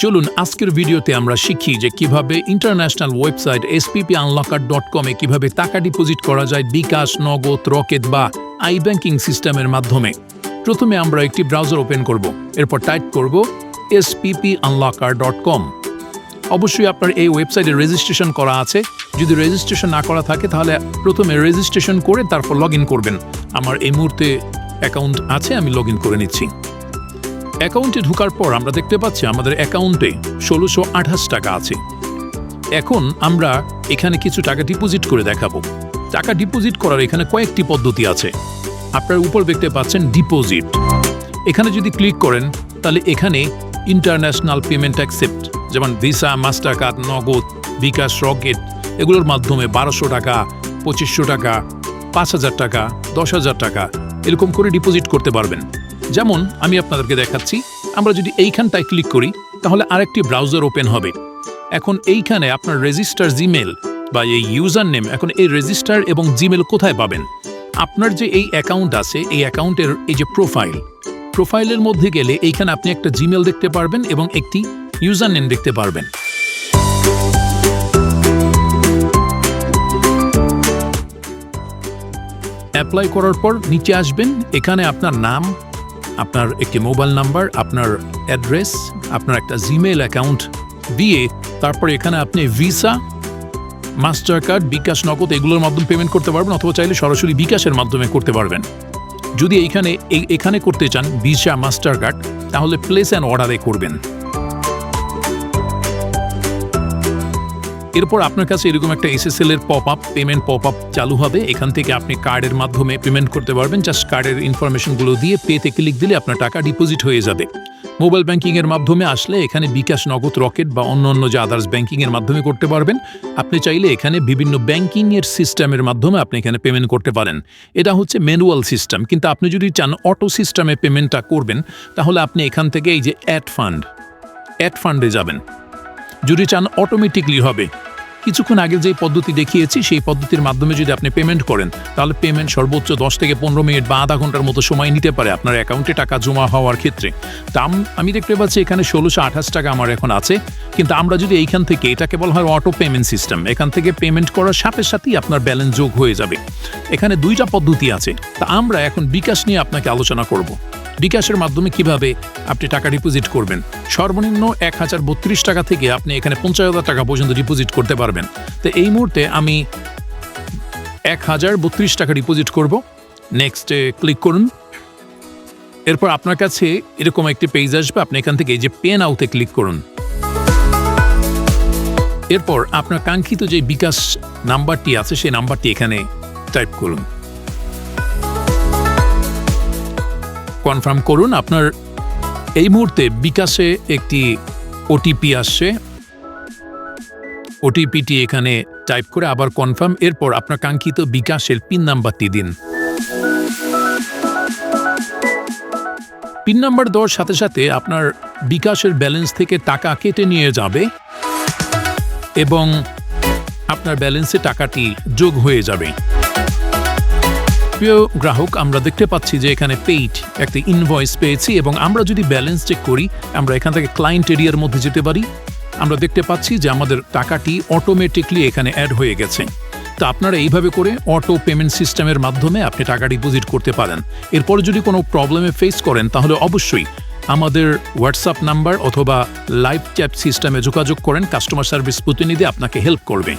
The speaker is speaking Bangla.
চলুন আজকের ভিডিওতে আমরা শিখি যে কিভাবে ইন্টারন্যাশনাল ওয়েবসাইট sppunlocker.com এ কিভাবে টাকা ডিপোজিট করা যায় বিকাশ, নগদ, রকেট বা আইব্যাংকিং সিস্টেমের মাধ্যমে। প্রথমে আমরা একটি ব্রাউজার ওপেন করব, এরপর টাইপ করব sppunlocker.com। অবশ্যই আপনার এই ওয়েবসাইটে রেজিস্ট্রেশন করা আছে। যদি রেজিস্ট্রেশন না করা থাকে তাহলে প্রথমে রেজিস্ট্রেশন করে তারপর লগ ইন করবেন। আমার এই মুহূর্তে অ্যাকাউন্ট আছে, আমি লগ ইন করে নিচ্ছি। অ্যাকাউন্টে ঢোকার পর আমরা দেখতে পাচ্ছি আমাদের অ্যাকাউন্টে ১৬২৮ টাকা আছে। এখন আমরা এখানে কিছু টাকা ডিপোজিট করে দেখাবো। টাকা ডিপোজিট করার এখানে কয়েকটি পদ্ধতি আছে। আপনার উপর দেখতে পাচ্ছেন ডিপোজিট, এখানে যদি ক্লিক করেন তাহলে এখানে ইন্টারন্যাশনাল পেমেন্ট অ্যাকসেপ্ট, যেমন ভিসা, মাস্টার কার্ড, নগদ, বিকাশ, রকেট এগুলোর মাধ্যমে ১২০০ টাকা, ২৫০০ টাকা, ৫০০০ টাকা, ১০০০০ টাকা এরকম করে ডিপোজিট করতে পারবেন। যেমন আমি আপনাদেরকে দেখাচ্ছি, আমরা যদি এইখানটায় ক্লিক করি তাহলে আরেকটি ব্রাউজার ওপেন হবে। এখন এইখানে আপনার রেজিস্টার জিমেল বা এই ইউজার নেম, এখন এই রেজিস্টার এবং জিমেল কোথায় পাবেন? আপনার যে এই অ্যাকাউন্ট আছে, এই অ্যাকাউন্টের এই যে প্রোফাইলের মধ্যে গেলে এইখানে আপনি একটা জিমেল দেখতে পারবেন এবং একটি ইউজার নেম দেখতে পারবেন। অ্যাপ্লাই করার পর নিচে আসবেন, এখানে আপনার নাম, আপনার একটি মোবাইল নাম্বার, আপনার অ্যাড্রেস, আপনার একটা জিমেল অ্যাকাউন্ট দিয়ে তারপর এখানে আপনি ভিসা, মাস্টার কার্ড, বিকাশ, নগদ এগুলোর মাধ্যমে পেমেন্ট করতে পারবেন, অথবা চাইলে সরাসরি বিকাশের মাধ্যমে করতে পারবেন। যদি এখানে করতে চান ভিসা, মাস্টার কার্ড, তাহলে প্লেস অ্যান্ড অর্ডারে করবেন। এরপর আপনার কাছে এরকম একটা SSL এর পেমেন্ট পপ আপ চালু হবে। এখান থেকে আপনি কার্ডের মাধ্যমে পেমেন্ট করতে পারবেন। জাস্ট কার্ডের ইনফরমেশনগুলো দিয়ে পেতে ক্লিক দিলে আপনার টাকা ডিপোজিট হয়ে যাবে। মোবাইল ব্যাংকিংয়ের মাধ্যমে আসলে এখানে বিকাশ, নগদ, রকেট বা অন্য যে আদার্স ব্যাংকিংয়ের মাধ্যমে করতে পারবেন। আপনি চাইলে এখানে বিভিন্ন ব্যাংকিংয়ের সিস্টেমের মাধ্যমে আপনি এখানে পেমেন্ট করতে পারেন। এটা হচ্ছে ম্যানুয়াল সিস্টেম, কিন্তু আপনি যদি চান অটো সিস্টেমে পেমেন্টটা করবেন তাহলে আপনি এখান থেকে এই যে অ্যাড ফান্ডে যাবেন। যদি চান অটোমেটিকলি হবে, কিছুক্ষণ আগে যে পদ্ধতি দেখিয়েছি সেই পদ্ধতির মাধ্যমে যদি আপনি পেমেন্ট করেন তাহলে পেমেন্ট সর্বোচ্চ ১০ থেকে ১৫ মিনিট বা আধা ঘন্টার মতো সময় নিতে পারে আপনার অ্যাকাউন্টে টাকা জমা হওয়ার ক্ষেত্রে। তা আমি দেখতে পাচ্ছি এখানে ১৬২৮ টাকা আমার এখন আছে, কিন্তু আমরা যদি এইখান থেকে, এটাকে বলা হয় অটো পেমেন্ট সিস্টেম, এখান থেকে পেমেন্ট করার সাথে সাথেই আপনার ব্যালেন্স যোগ হয়ে যাবে। এখানে দুইটা পদ্ধতি আছে, তা আমরা এখন বিকাশ নিয়ে আপনাকে আলোচনা করব। বিকাশের মাধ্যমে কিভাবে আপনি টাকা ডিপোজিট করবেন। সর্বনিম্ন ১০৩২ টাকা থেকে আপনি এখানে ৫০,০০০ টাকা পর্যন্ত ডিপোজিট করতে পারবেন। তো এই মুহূর্তে আমি ১০৩২ টাকা ডিপোজিট করব। নেক্সটে ক্লিক করুন। এরপর আপনার কাছে এরকম একটি পেজ আসবে, আপনি এখান থেকে এই যে পে নাওতে ক্লিক করুন। এরপর আপনার কাঙ্ক্ষিত যে বিকাশ নাম্বারটি আছে সেই নাম্বারটি এখানে টাইপ করুন, কনফার্ম করুন। আপনার এই মুহূর্তে বিকাশে একটি ওটিপি আসছে, ওটিপিটি এখানে টাইপ করে আবার কনফার্ম। এরপর আপনার কাঙ্ক্ষিত বিকাশের পিন নাম্বারটি দিন। পিন নাম্বার দেওয়ার সাথে সাথে আপনার বিকাশের ব্যালেন্স থেকে টাকা কেটে নিয়ে যাবে এবং আপনার ব্যালেন্সে টাকাটি যোগ হয়ে যাবে। প্রিয় গ্রাহক, আমরা দেখতে পাচ্ছি যে এখানে পেইড একটা ইনভয়েস পেয়েছি এবং আমরা যদি ব্যালেন্স চেক করি আমরা এখান থেকে ক্লায়েন্ট এরিয়ার মধ্যে যেতে পারি। আমরা দেখতে পাচ্ছি যে আমাদের টাকাটি অটোমেটিকলি এখানে অ্যাড হয়ে গেছে। তো আপনারা এইভাবে করে অটো পেমেন্ট সিস্টেমের মাধ্যমে আপনি টাকা ডিপোজিট করতে পারেন। এরপরে যদি কোনো প্রবলেমে ফেস করেন তাহলে অবশ্যই আমাদের হোয়াটসঅ্যাপ নাম্বার অথবা লাইভ চ্যাট সিস্টেমে যোগাযোগ করেন, কাস্টমার সার্ভিস প্রতিনিধি আপনাকে হেল্প করবে।